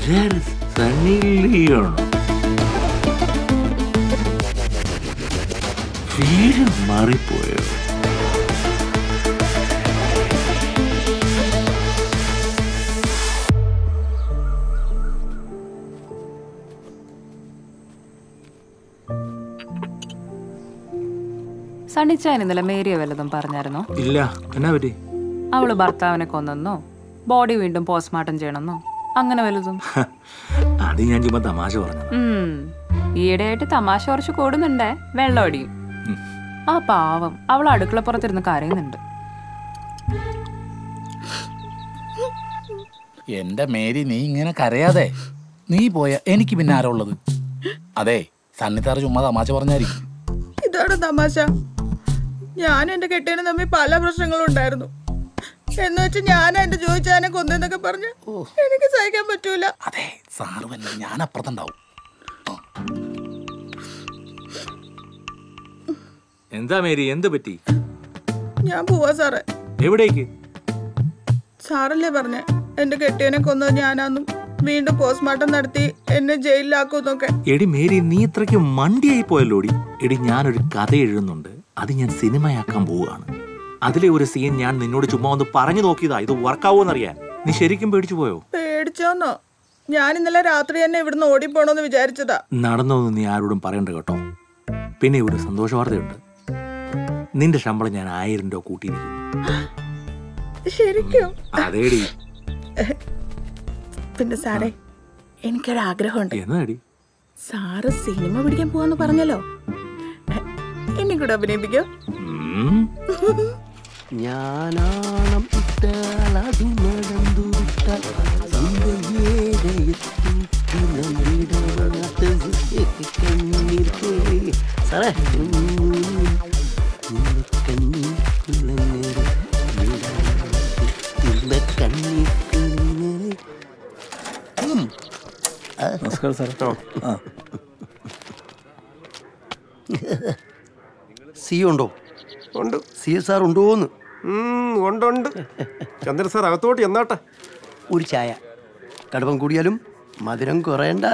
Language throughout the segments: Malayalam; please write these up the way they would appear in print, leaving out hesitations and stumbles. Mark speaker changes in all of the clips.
Speaker 1: സണ്ണി ലിയോണോ? വീട് മാറിപ്പോയോ?
Speaker 2: സണ്ണിച്ചാൻ ഇന്നലെ മേരിയ വല്ലതും പറഞ്ഞായിരുന്നോ?
Speaker 1: ഇല്ല. എന്നാ പറ്റി?
Speaker 2: അവള് ഭർത്താവിനെ കൊന്നെന്നോ ബോഡി വീണ്ടും പോസ്റ്റ്മോർട്ടം ചെയ്യണമെന്നോ അങ്ങനെ വല്ലതും?
Speaker 1: അത് ഞാൻ ചുമ്മാ തമാശ പറഞ്ഞു.
Speaker 2: ഈയിടെയായിട്ട് തമാശ കുറച്ച് കൂടുന്നുണ്ടേ. വെള്ളമടിയും. ആ പാവം അവൾ അടുക്കളപ്പുറത്തിരുന്ന് കരയുന്നുണ്ട്.
Speaker 3: എന്റെ മേരി, നീ ഇങ്ങനെ കരയാതെ. നീ പോയ എനിക്ക് പിന്നെ ആരാ ഉള്ളത്? അതെ, സണ്ണിത്താറ് ചുമ്മാ തമാശ പറഞ്ഞായിരിക്കും.
Speaker 4: ഇതാണ് തമാശ. ഞാൻ എന്റെ കെട്ടിയനും തമ്മിൽ പല പ്രശ്നങ്ങളും ഉണ്ടായിരുന്നു. എന്ന് വെച്ച് ഞാൻ എന്റെ ജോയിച്ചാനെ കൊന്നൊക്കെ പറഞ്ഞ് എനിക്ക് സഹിക്കാൻ പറ്റൂല.
Speaker 3: അതെ, സാറ് വല്ല ഞാൻ അപ്പുറത്തുണ്ടാവും.
Speaker 1: എന്താ മേരി, എന്ത് പറ്റി?
Speaker 4: ഞാൻ പോവാ സാറേ.
Speaker 1: എവിടേക്ക്?
Speaker 4: സാറല്ലേ പറഞ്ഞേ എന്റെ കെട്ടിയനെ കൊന്നത് ഞാനാന്നും വീണ്ടും പോസ്റ്റ്മോർട്ടം നടത്തി എന്നെ ജയിലിലാക്കുന്നൊക്കെ.
Speaker 1: എടി മേരി, നീ ഇത്രയ്ക്ക് മണ്ടിയായി പോയല്ലോടി. എടി, ഞാനൊരു കഥ എഴുതുന്നുണ്ട്. അത് ഞാൻ സിനിമയാക്കാൻ പോവുകയാണ്. അതിലെ ഒരു സീൻ ഞാൻ നിന്നോട് ചുമ്മാ ഒന്ന് പറഞ്ഞു നോക്കിയതാ. ഇത് വർക്കാവോന്നറിയാൻ. നീ ശരിക്കും പേടിച്ചു പോയോ?
Speaker 4: പേടിച്ചോന്നോ? ഞാൻ ഇന്നലെ രാത്രി തന്നെ ഇവിടുന്ന് ഓടിപ്പോണോന്ന് വിചാരിച്ചതാ.
Speaker 1: നടന്നോന്ന് നീ ആരോടും പറയണ്ട കേട്ടോ. പിന്നെ ഒരു സന്തോഷ വാർത്തയുണ്ട്. നിന്റെ ശമ്പളം ഞാൻ 1000 രൂപ കൂട്ടിയിരിക്കുന്നു.
Speaker 4: ശരിക്കും?
Speaker 1: അതേടി.
Speaker 4: പിന്നെ സാറേ, എനിക്കൊരാഗ്രഹമുണ്ട്.
Speaker 1: എന്നാടി?
Speaker 4: സാറ് സിനിമ പിടിക്കാൻ പോവാന്ന് പറഞ്ഞല്ലോ, എന്നെ കൂടെ അഭിനയിപ്പിക്കോ?
Speaker 5: സാറേ,
Speaker 6: നമസ്കാരം സാർ.
Speaker 5: സി ഉണ്ടോ?
Speaker 7: ഉണ്ട്.
Speaker 5: സി സാർ ഉണ്ടോന്ന്?
Speaker 7: ഉണ്ട്. ചന്ദ്രൻ സാർ അകത്തോട്ട് എന്നാട്ടെ.
Speaker 5: ഒരു ചായ. കടുപ്പം കൂടിയാലും മധുരം കുറയണ്ട.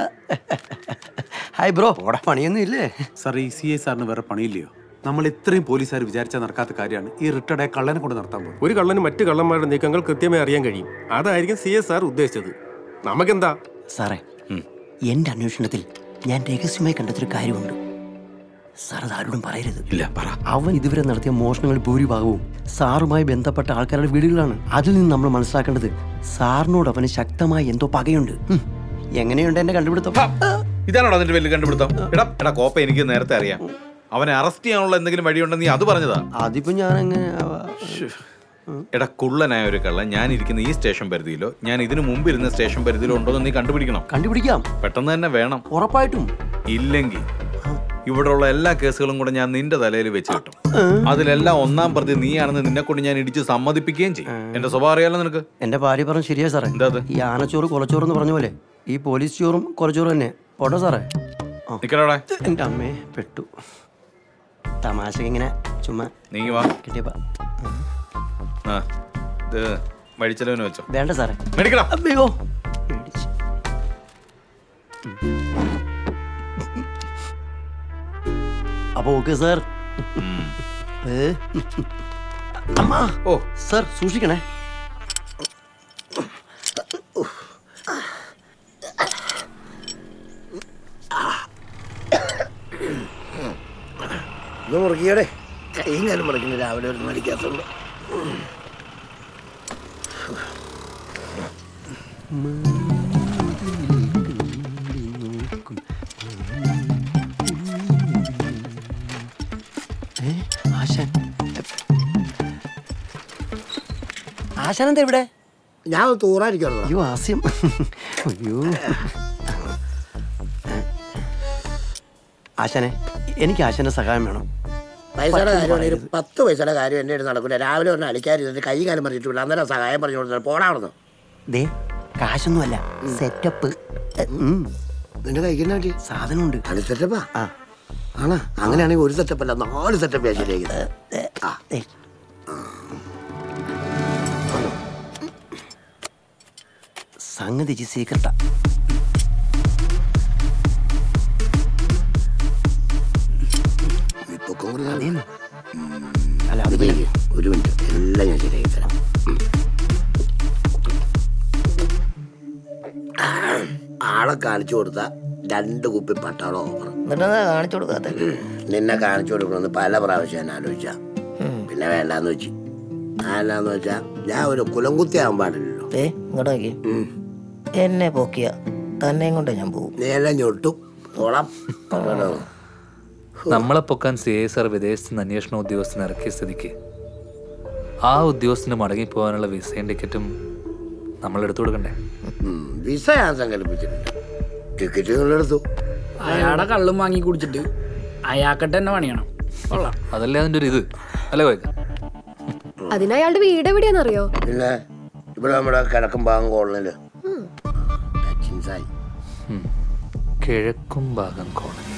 Speaker 5: ഹായ് ബ്രോ, പണിയൊന്നും ഇല്ലേ?
Speaker 6: സാർ, ഈ CI സാറിന് വേറെ പണിയില്ലയോ? നമ്മൾ ഇത്രയും പോലീസുകാർ വിചാരിച്ചാൽ നടക്കാത്ത കാര്യമാണ് ഈ റിട്ടയർഡ് കള്ളനെ കൊണ്ട് നടത്താൻ പോകുന്നത്.
Speaker 7: ഒരു കള്ളന് മറ്റു കള്ളന്മാരുടെ നീക്കങ്ങൾ കൃത്യമായി അറിയാൻ കഴിയും. അതായിരിക്കും CS സാർ ഉദ്ദേശിച്ചത്. നമുക്കെന്താ
Speaker 5: സാറേ, എന്റെ അന്വേഷണത്തിൽ ഞാൻ രഹസ്യമായി കണ്ടെത്തിയൊരു കാര്യമുണ്ട്. സാർ അത് ആരോടും പറയരുത്.
Speaker 6: ഇല്ല, പറ.
Speaker 5: അവൻ ഇതുവരെ നടത്തിയ മോഷണങ്ങൾ ഭൂരിഭാഗവും സാറുമായി ബന്ധപ്പെട്ട ആൾക്കാരുടെ വീടുകളാണ്. അതിൽ നിന്ന് നമ്മൾ മനസ്സിലാക്കേണ്ടത് സാറിനോട് അവന് ശക്തമായി എന്തോ പകയുണ്ട്. എങ്ങനെയുണ്ട് എന്റെ കണ്ടുപിടുത്തം?
Speaker 8: ഇതാണോ അതിന്റെ വലിയ കണ്ടുപിടുത്തം? എടാ കോപ്പ, എനിക്ക് നേരത്തെ അറിയാം. അവനെ അറസ്റ്റ് ചെയ്യാനുള്ള എന്തെങ്കിലും വഴിയുണ്ടെന്ന് നീ അത് പറഞ്ഞതാ.
Speaker 5: അതിപ്പോ ഞാൻ എങ്ങനെ?
Speaker 8: എടാ, കുള്ളനായ ഒരു കള്ളൻ ഞാൻ ഇരിക്കുന്ന ഈ സ്റ്റേഷൻ പരിധിയിലോ ഞാൻ ഇതിനു മുമ്പ് ഇരുന്ന സ്റ്റേഷൻ പരിധിയിലോ ഉണ്ടോ എന്ന് നീ കണ്ടുപിടിക്കണം.
Speaker 5: കണ്ടുപിടിക്കാം.
Speaker 8: പെട്ടെന്ന് തന്നെ വേണം.
Speaker 5: ഉറപ്പായിട്ടും.
Speaker 8: ഇല്ലെങ്കിൽ ഇവിടെയുള്ള എല്ലാ കേസുകളും കൂടെ ഞാൻ നിന്റെ തലയിൽ വെച്ച് കിട്ടും. അതിലെല്ലാം ഒന്നാം പ്രതി നീയാണെന്ന് നിന്നെ കൊണ്ട് ഞാൻ ഇടിച്ച് സമ്മതിപ്പിക്കുകയും ചെയ്യും. എന്റെ സ്വഭാവം അറിയാലോ നിനക്ക്.
Speaker 5: എന്റെ ഭാര്യ പറഞ്ഞു ശരിയാ സാറേ.
Speaker 8: എന്താ?
Speaker 5: ഈ ആനച്ചോറ് കൊലച്ചോറ് എന്ന് പറഞ്ഞ പോലെ ഈ പോലീസ് ചോറും കൊലച്ചോറും തന്നെ. പോട്ടോ സാറേ?
Speaker 8: നിക്കടാ.
Speaker 5: എന്റെ അമ്മയെ പെട്ടു. തമാശ ഇങ്ങനെ ചുമ്മാ
Speaker 8: നീ വാ.
Speaker 5: കിട്ടിയപ്പാ.
Speaker 8: ഇത് വഴിച്ചെലവിന് വെച്ചോ.
Speaker 5: വേണ്ട സാറേ,
Speaker 8: മേടിക്കണം.
Speaker 5: അയ്യോ, അപ്പൊ ഓക്കെ സാർ. അമ്മ.
Speaker 8: ഓ
Speaker 5: സാർ, സൂക്ഷിക്കണേ.
Speaker 9: മുറുകിയോടെ കൈയും കാലം മുറിക്കുന്നു. രാവിലെ ഒരു മടിക്കാത്തുള്ളൂ.
Speaker 5: ആശാനെന്താ ഇവിടെ?
Speaker 9: ഞാൻ തൂറായിരിക്കും.
Speaker 5: അയ്യോ, ആസ്യം. അയ്യോ ആശാനെ, എനിക്ക് ആശാന്റെ സഹായം വേണം.
Speaker 9: പൈസയുടെ കാര്യമാണെങ്കിൽ 10 പൈസയുടെ കാര്യം എൻ്റെ അടുത്ത് നടക്കില്ല. രാവിലെ ഒന്ന് അടിക്കാതിരുന്നിട്ട് കൈ കാലം പറഞ്ഞിട്ടില്ല. അന്നേരം സഹായം പറഞ്ഞു കൊടുത്താൽ പോണാണെന്ന്.
Speaker 5: ദേ, കാശൊന്നുമല്ല, സെറ്റപ്പ്.
Speaker 9: നിന്റെ കൈക്കുന്ന പറ്റി
Speaker 5: സാധനമുണ്ട്.
Speaker 9: കളി സെറ്റപ്പാ? ആണോ? അങ്ങനെയാണെങ്കിൽ ഒരു സെറ്റപ്പല്ല, 4 സെറ്റപ്പ് ഞാൻ ശരിയാക്കുന്നത്.
Speaker 5: സംഗതി സീക്രട്ടാ. അല്ല അത്
Speaker 9: ഒരു മിനിറ്റ്, എല്ലാം ഞാൻ ശരിയാക്കി തരാം. ആളെ കാണിച്ചു കൊടുത്ത 2 കുപ്പി പട്ടാളം ഓഫർ.
Speaker 10: കാണിച്ചു കൊടുക്കാത്ത
Speaker 9: നിന്നെ കാണിച്ചു കൊടുക്കണമെന്ന് പല പ്രാവശ്യം ഞാൻ ആലോചിച്ച, പിന്നെ വേണ്ടാന്ന് വെച്ച്. ആലാന്ന് വെച്ചാ ഞാൻ ഒരു കുലംകുത്തി ആവാൻ പാടില്ലല്ലോ.
Speaker 10: ഇങ്ങോട്ട് നോക്കി, എന്നെ പൊക്കിയ തന്നെയും കൊണ്ട് ഞാൻ പോകും.
Speaker 9: നീ എല്ലാം ഞൊട്ടും ഓളം.
Speaker 1: നമ്മളെ പൊക്കാൻ CI സാർ വിദേശത്ത് നിന്ന് അന്വേഷണ ഉദ്യോഗസ്ഥനെ ഇറക്കിയ സ്ഥിതിക്ക് ആ ഉദ്യോഗസ്ഥന് മടങ്ങിപ്പോകാനുള്ള വിസയും ടിക്കറ്റും നമ്മൾ എടുത്തു കൊടുക്കണ്ടേ?
Speaker 9: വിസ ഞാൻ സംഘടിപ്പിച്ചിട്ടുണ്ട്, ടിക്കറ്റ് നിങ്ങളെടുത്തു.
Speaker 11: അയാളുടെ കള്ളും വാങ്ങി കുടിച്ചിട്ട് അയാൾക്കിട്ട് തന്നെ പണിയണം.
Speaker 1: അതല്ലേ അതിൻ്റെ ഒരു ഇത് അല്ലേ കോയക്ക?
Speaker 12: അതിനയാളുടെ വീട് എവിടെയാണെന്നറിയോ?
Speaker 9: പിന്നെ ഇവിടെ നമ്മുടെ കിഴക്കും ഭാഗം കോളനില്
Speaker 1: കിഴക്കും ഭാഗം കോളനി.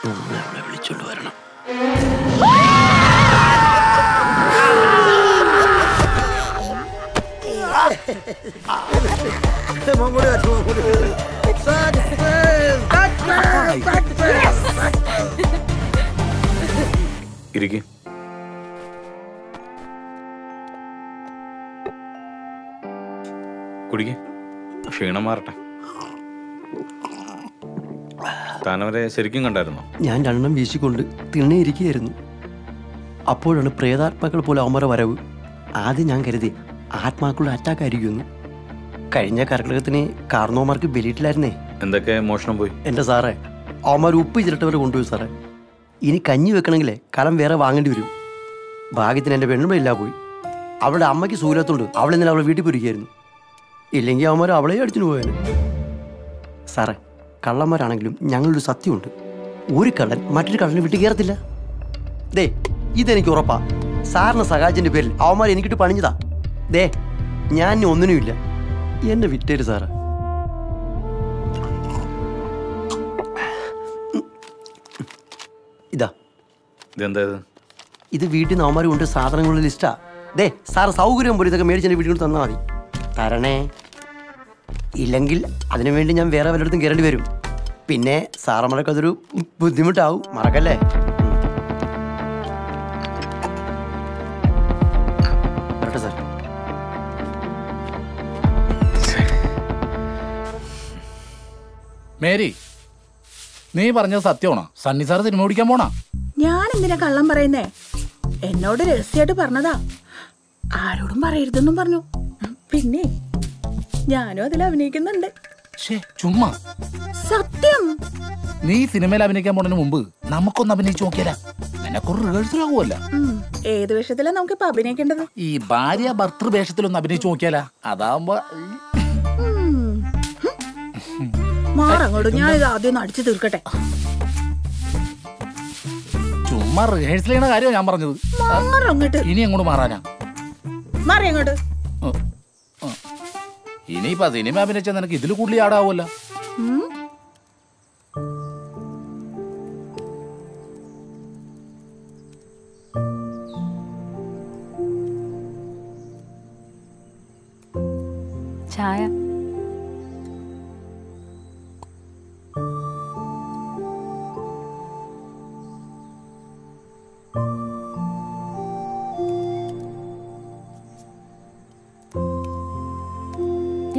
Speaker 5: നമ്മളെ വിളിച്ചോണ്ട് വരണം.
Speaker 8: ഇരിക്കും. കുടിക്ക്, ക്ഷീണം മാറട്ടെ. താനവരെ ശരിക്കും കണ്ടായിരുന്നോ?
Speaker 5: ഞാൻ 2 വീശിക്കൊണ്ട് തിണ്ണയിരിക്കുകയായിരുന്നു. അപ്പോഴാണ് പ്രേതാത്മാക്കൾ പോലെ അവന്മാരെ വരവ്. ആദ്യം ഞാൻ കരുതി ആത്മാക്കളുടെ അറ്റാക്ക് ആയിരിക്കുമെന്ന്. കഴിഞ്ഞ കർക്കിടകത്തിന് കാർന്നോമാർക്ക് ബലിയിട്ടില്ലായിരുന്നേ.
Speaker 8: എന്തൊക്കെ മോഷണം പോയി?
Speaker 5: എൻ്റെ സാറേ, അവന്മാർ ഉപ്പ് ചിരട്ടവരെ കൊണ്ടുപോയി സാറേ. ഇനി കഞ്ഞി വെക്കണമെങ്കിലേ കലം വേറെ വാങ്ങേണ്ടി വരും. ഭാഗ്യത്തിന് എൻ്റെ പെണ്ണുമ്പില്ല പോയി. അവളുടെ അമ്മയ്ക്ക് സൂര്യത്തുണ്ട്. അവളിന്നലെ അവളെ വീട്ടിൽ പൊരിക്കായിരുന്നു. ഇല്ലെങ്കിൽ അവന്മാർ അവളെ അടിച്ചിട്ട് പോയാലും. സാറേ, കള്ളന്മാരാണെങ്കിലും ഞങ്ങളൊരു സത്യമുണ്ട്. ഒരു കള്ളൻ മറ്റൊരു കള്ളനെ വിട്ട് കയറത്തില്ല. ദേ, ഇതെനിക്ക് ഉറപ്പാ. സാറിന് സഹായിച്ചതിൻ്റെ പേരിൽ അവന്മാർ എനിക്കിട്ട് പണിഞ്ഞതാ. ദേ, ഞാൻ ഒന്നിനുമില്ല. എന്നെ വിറ്റേര് സാറേ. ഇതാ,
Speaker 8: ഇതെന്താ
Speaker 5: ഇത് വീട്ടിൽ നിന്ന് അവന്മാർ കൊണ്ട് സാധനങ്ങളുടെ ലിസ്റ്റാ. ദേ, സാറ് സൗകര്യം പോലെ ഇതൊക്കെ മേടിച്ച് എൻ്റെ വീട്ടിൽ കൊണ്ട് തന്നാൽ മതി. തരണേ, ഇല്ലെങ്കിൽ അതിനു വേണ്ടി ഞാൻ വേറെ വല്ലയിടത്തും കയറേണ്ടി വരും. പിന്നെ സാറന്മാർക്ക് അതൊരു ബുദ്ധിമുട്ടാവും. മറക്കല്ലേ? വരട്ടെ സാർ.
Speaker 3: മേരി, നീ പറഞ്ഞത് സത്യമാണോ? സണ്ണി സാർ സിനിമ ഓടിക്കാൻ പോണാ?
Speaker 4: ഞാൻ എന്തിനാ കള്ളം പറയുന്നേ? എന്നോട് രഹസ്യമായിട്ട് പറഞ്ഞതാ. ആരോടും പറയരുതെന്നും പറഞ്ഞു. പിന്നെ ഞാനും അതിൽ അഭിനയിക്കുന്നുണ്ട്.
Speaker 3: ചുമ്മാ
Speaker 4: സത്യം.
Speaker 3: നീ സിനിമയിൽ അഭിനയിക്കാൻ പോണതിന് മുമ്പ് നമുക്കൊന്ന് അഭിനയിച്ചു നോക്കിയാലാ? നിനക്കൊരു റിഹേഴ്സൽ ആകുമല്ല.
Speaker 4: ഏത് വേഷത്തിലാ നമുക്കിപ്പോ അഭിനയിക്കേണ്ടത്?
Speaker 3: ഈ ഭാര്യ ഭർത്തൃ വേഷത്തിലൊന്ന് അഭിനയിച്ചു നോക്കിയാലാ? അതാവുമ്പോ
Speaker 4: മാറങ്ങോട്ട്. ഞാൻ ഇത് ആദ്യം ഒന്ന് അടിച്ചു തീർക്കട്ടെ.
Speaker 3: ചുമ്മാ റിഹേഴ്സൽ ചെയ്യണ കാര്യമാണ് ഞാൻ പറഞ്ഞത്.
Speaker 4: മാറങ്ങോട്ട്.
Speaker 3: ഇനി അങ്ങോട്ട് മാറാനാ?
Speaker 4: മാറി അങ്ങോട്ട്.
Speaker 3: ഇനിയിപ്പോ സിനിമ അഭിനയിച്ചാൽ നിനക്ക് ഇതിൽ കൂടുതൽ ആടാവുമല്ലോ.
Speaker 2: ചായ.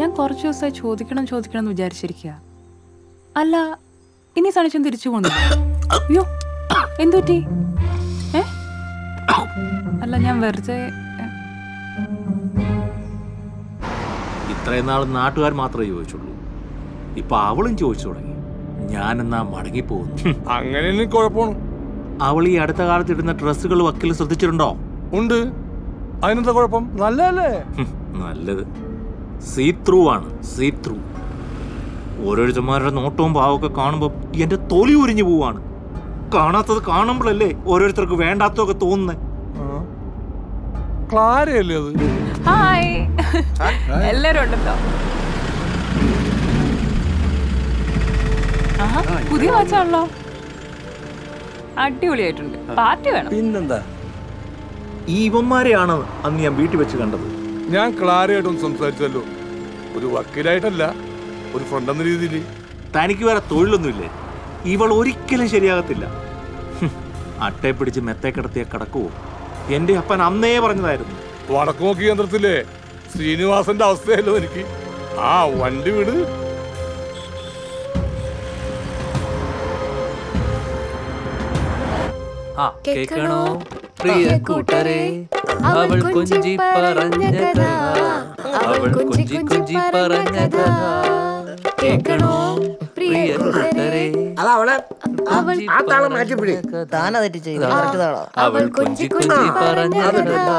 Speaker 2: ഞാൻ കുറച്ചു ദിവസമായി ചോദിക്കണം എന്ന് വിചാരിച്ചിരിക്കുക. അല്ല, ഇനി സണിച്ചും തിരിച്ചു പോന്നു? അയ്യോ, എന്തുപറ്റി? അല്ല, ഞാൻ വെറുതെ.
Speaker 1: ഇത്രയും നാൾ നാട്ടുകാർ മാത്രമേ ചോദിച്ചുള്ളൂ. ഇപ്പൊ അവളും ചോദിച്ചു തുടങ്ങി. ഞാനെന്നാ മടങ്ങിപ്പോകുന്നു.
Speaker 13: അങ്ങനെ കുഴപ്പമാണ്.
Speaker 1: അവൾ ഈ അടുത്ത കാലത്ത് ഇടുന്ന ഡ്രസ്സുകൾ വക്കീൽ ശ്രദ്ധിച്ചിട്ടുണ്ടോ?
Speaker 13: ഉണ്ട്. അതിനെന്താ കുഴപ്പം? നല്ലതല്ലേ?
Speaker 1: നല്ലത്. സീ ത്രൂ ആണ്, സീ ത്രൂ. ഓരോരുത്തന്മാരുടെ നോട്ടവും ഭാവമൊക്കെ കാണുമ്പോൾ എന്റെ തൊലി ഉരിഞ്ഞു പോവാണ്. കാണാത്തത് കാണുമ്പോഴല്ലേ ഓരോരുത്തർക്ക് വേണ്ടാത്തതൊക്കെ തോന്നുന്നേ.
Speaker 13: ക്ലാരയല്ലേ അത്?
Speaker 2: ഹായ്, എല്ലാരും ഉണ്ടല്ലോ. പുതിയ വാച്ചാണല്ലോ, അടിപൊളിയായിട്ടുണ്ട്. പാർട്ടി വേണം.
Speaker 13: പിന്നെന്താ?
Speaker 1: ഈ ഇവന്മാരെയാണ് അന്ന് ഞാൻ വീട്ടിൽ വെച്ച് കണ്ടത്.
Speaker 13: ഞാൻ ക്ലാരയായിട്ടൊന്ന് സംസാരിച്ചല്ലോ, ഒരു വക്കീലായിട്ടല്ല, ഒരു ഫ്രണ്ട് എന്ന രീതിയിൽ.
Speaker 1: തനിക്ക് വേറെ തൊഴിലൊന്നുമില്ലേ? ഇവൾ ഒരിക്കലും ശരിയാകത്തില്ല. അട്ടയെ പിടിച്ച് മെത്തേ കിടത്തിയ കിടക്കുവോ? എന്റെ അപ്പൻ അന്നേ പറഞ്ഞതായിരുന്നു.
Speaker 13: വടക്ക് നോക്കി കേന്ദ്രത്തിലെ ശ്രീനിവാസന്റെ അവസ്ഥയല്ലോ എനിക്ക്. ആ വണ്ടി വിട്.
Speaker 14: കേൾക്കണോ പ്രിയ കൂട്ടരെ, അവൾ കൊഞ്ചി പറഞ്ഞ കഥ, അവൾ കൊഞ്ചി കൊഞ്ചി പറഞ്ഞ കഥ. കേൾക്കണോ പ്രിയ കൂട്ടരെ,
Speaker 9: അതവളെ ആ താളം മാറ്റിപ്പിടി.
Speaker 10: താനാ തെറ്റിച്ച്
Speaker 14: അവൾ കൊഞ്ചി കൊഞ്ചി പറഞ്ഞ കഥ.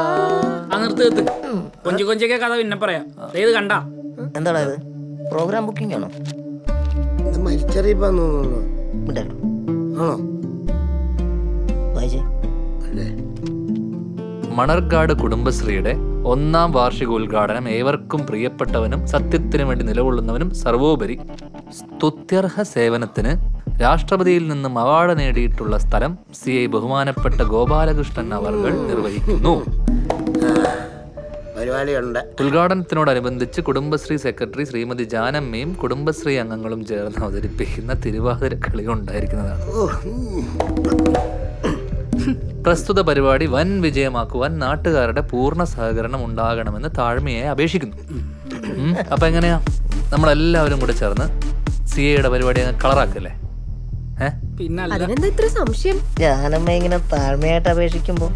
Speaker 11: നിർത്ത്. കൊഞ്ചി കൊഞ്ചിയൊക്കെ കഥ പിന്നെ പറയാം. ഇത് കണ്ട
Speaker 10: എന്താടാ ഇത്? പ്രോഗ്രാം ബുക്കിംഗ് ആണോ?
Speaker 9: മരിച്ചറിയിപ്പാന്ന് തോന്നുന്നു. ആണോ?
Speaker 14: മണർകാട് കുടുംബശ്രീയുടെ 1ാം വാർഷികോദ്ഘാടനം ഏവർക്കും പ്രിയപ്പെട്ടവനും സത്യത്തിനു വേണ്ടി നിലകൊള്ളുന്നവനും സർവോപരി സ്തുത്യർഹ സേവനത്തിന് രാഷ്ട്രപതിയിൽ നിന്നും അവാർഡ് നേടിയിട്ടുള്ള സ്ഥലം CI ബഹുമാനപ്പെട്ട ഗോപാലകൃഷ്ണൻ അവർകൾ നിർവഹിക്കുന്നു. ഉദ്ഘാടനത്തിനോടനുബന്ധിച്ച് കുടുംബശ്രീ സെക്രട്ടറി ശ്രീമതി ജാനമ്മയും കുടുംബശ്രീ അംഗങ്ങളും ചേർന്ന് അവതരിപ്പിക്കുന്ന തിരുവാതിര കളി ഉണ്ടായിരിക്കുന്നതാണ്. പ്രസ്തുത പരിപാടി വൻ വിജയമാക്കുവാൻ നാട്ടുകാരുടെ പൂർണ്ണ സഹകരണം ഉണ്ടാകണമെന്ന് താഴ്മയായി അപേക്ഷിക്കുന്നു. അപ്പൊ എങ്ങനെയാ നമ്മളെല്ലാവരും കൂടെ ചേർന്ന് CIയുടെ പരിപാടി അങ്ങ് കളറാക്കല്ലേ?
Speaker 12: ഇത്ര സംശയം?
Speaker 10: ജാനമ്മ ഇങ്ങനെ താഴ്മയായിട്ട് അപേക്ഷിക്കുമ്പോ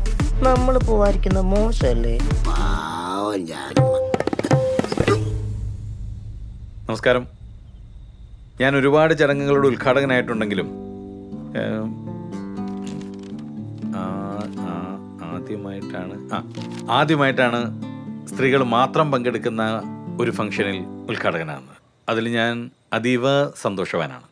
Speaker 10: നമ്മൾ പോവാതിരിക്കുന്ന മോശമല്ലേ?
Speaker 8: നമസ്കാരം. ഞാൻ ഒരുപാട് ചടങ്ങുകളുടെ ഉദ്ഘാടകനായിട്ടുണ്ടെങ്കിലും ആദ്യമായിട്ടാണ് സ്ത്രീകൾ മാത്രം പങ്കെടുക്കുന്ന ഒരു ഫംഗ്ഷനിൽ ഉദ്ഘാടകനാകുന്നത്. അതിൽ ഞാൻ അതീവ സന്തോഷവാനാണ്.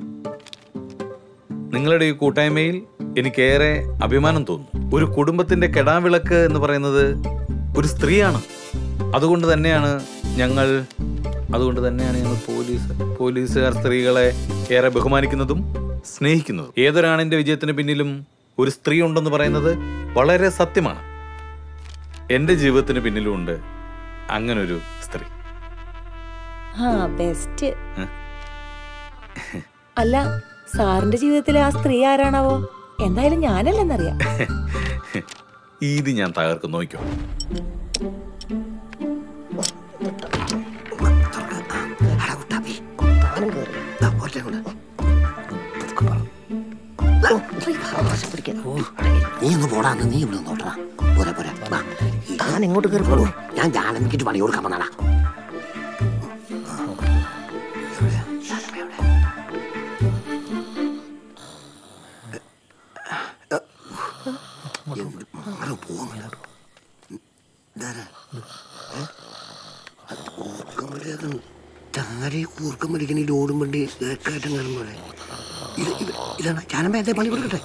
Speaker 8: നിങ്ങളുടെ ഈ കൂട്ടായ്മയിൽ എനിക്കേറെ അഭിമാനം തോന്നുന്നു. ഒരു കുടുംബത്തിന്റെ കെടാവിളക്ക് എന്ന് പറയുന്നത് ഒരു സ്ത്രീയാണ്. അതുകൊണ്ട് തന്നെയാണ് ഞങ്ങൾ പോലീസുകാർ സ്ത്രീകളെ ഏറെ ബഹുമാനിക്കുന്നതും സ്നേഹിക്കുന്നതും. ഏതൊരാണിന്റെ വിജയത്തിന് പിന്നിലും ഒരു സ്ത്രീ ഉണ്ടെന്ന് പറയുന്നത് വളരെ സത്യമാണ്. എന്റെ ജീവിതത്തിന് പിന്നിലും ഉണ്ട് അങ്ങനൊരു സ്ത്രീ.
Speaker 15: ബെസ്റ്റ്. അല്ല, സാറിന്റെ ജീവിതത്തിലെ ആ സ്ത്രീ ആരാണാവോ? എന്തായാലും ഞാനല്ലെന്നറിയാം.
Speaker 8: ഇത് ഞാൻ തകർക്കും, നോക്കിക്കോ.
Speaker 9: നീ ഒന്ന് പോടാ, നീ ഇവിടെ നോട്ടാ. പോരാ പോരാ, താൻ ഇങ്ങോട്ട് കയറി പോകൂ. ഞാൻ ജാനമ്മയ്ക്ക് പണി കൊടുക്കാൻ വന്നാടാ. കൂർക്കം വലിക്കണ ലോഡും വണ്ടി കയറ്റം കയറുമ്പോഴേ ഇതാണ് ജാനമ്മ. എന്തേ പണി കൊടുക്കട്ടെ?